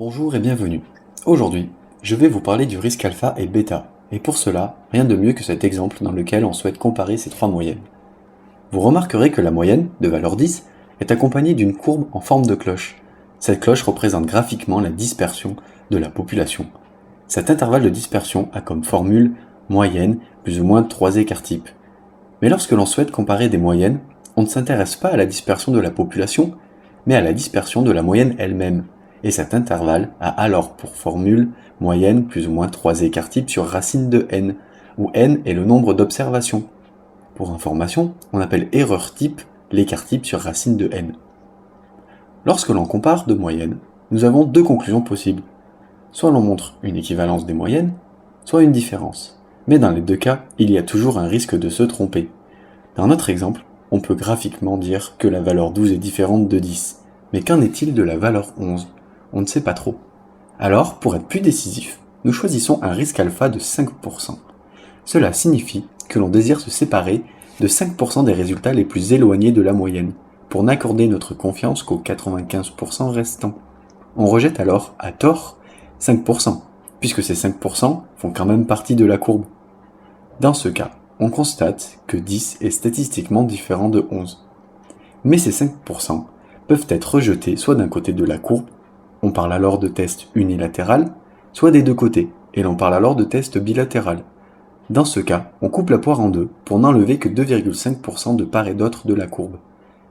Bonjour et bienvenue. Aujourd'hui, je vais vous parler du risque alpha et bêta, et pour cela, rien de mieux que cet exemple dans lequel on souhaite comparer ces trois moyennes. Vous remarquerez que la moyenne, de valeur 10, est accompagnée d'une courbe en forme de cloche. Cette cloche représente graphiquement la dispersion de la population. Cet intervalle de dispersion a comme formule moyenne plus ou moins 3 écarts types. Mais lorsque l'on souhaite comparer des moyennes, on ne s'intéresse pas à la dispersion de la population, mais à la dispersion de la moyenne elle-même. Et cet intervalle a alors pour formule moyenne plus ou moins 3 écarts types sur racine de n, où n est le nombre d'observations. Pour information, on appelle erreur type l'écart type sur racine de n. Lorsque l'on compare deux moyennes, nous avons deux conclusions possibles. Soit l'on montre une équivalence des moyennes, soit une différence. Mais dans les deux cas, il y a toujours un risque de se tromper. Dans notre exemple, on peut graphiquement dire que la valeur 12 est différente de 10. Mais qu'en est-il de la valeur 11 ? On ne sait pas trop. Alors, pour être plus décisif, nous choisissons un risque alpha de 5%. Cela signifie que l'on désire se séparer de 5% des résultats les plus éloignés de la moyenne, pour n'accorder notre confiance qu'aux 95% restants. On rejette alors, à tort, 5%, puisque ces 5% font quand même partie de la courbe. Dans ce cas, on constate que 10 est statistiquement différent de 11. Mais ces 5% peuvent être rejetés soit d'un côté de la courbe, on parle alors de test unilatéral, soit des deux côtés, et l'on parle alors de test bilatéral. Dans ce cas, on coupe la poire en deux pour n'enlever que 2,5% de part et d'autre de la courbe.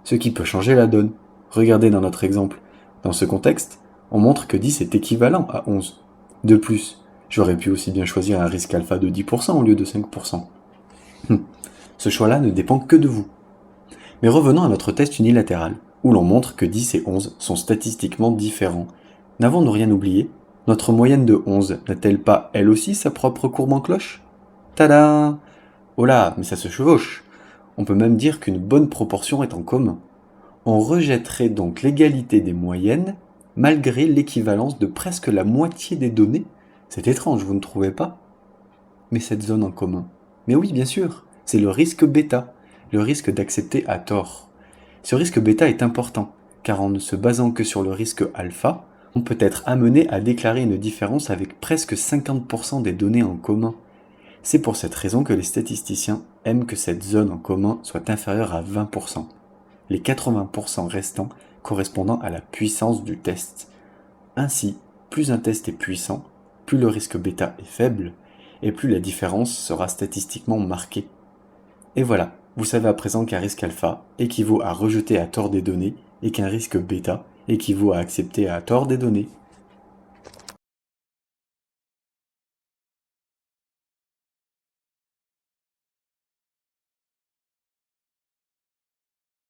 Ce qui peut changer la donne. Regardez dans notre exemple. Dans ce contexte, on montre que 10 est équivalent à 11. De plus, j'aurais pu aussi bien choisir un risque alpha de 10% au lieu de 5%. Ce choix-là ne dépend que de vous. Mais revenons à notre test unilatéral, où l'on montre que 10 et 11 sont statistiquement différents. N'avons-nous rien oublié ? Notre moyenne de 11 n'a-t-elle pas elle aussi sa propre courbe en cloche ? Tada ! Oh là, mais ça se chevauche. On peut même dire qu'une bonne proportion est en commun. On rejetterait donc l'égalité des moyennes malgré l'équivalence de presque la moitié des données. C'est étrange, vous ne trouvez pas ? Mais cette zone en commun. Mais oui, bien sûr, c'est le risque bêta, le risque d'accepter à tort. Ce risque bêta est important, car en ne se basant que sur le risque alpha, on peut être amené à déclarer une différence avec presque 50% des données en commun. C'est pour cette raison que les statisticiens aiment que cette zone en commun soit inférieure à 20%, les 80% restants correspondant à la puissance du test. Ainsi, plus un test est puissant, plus le risque bêta est faible, et plus la différence sera statistiquement marquée. Et voilà, vous savez à présent qu'un risque alpha équivaut à rejeter à tort des données et qu'un risque bêta équivaut à accepter à tort des données.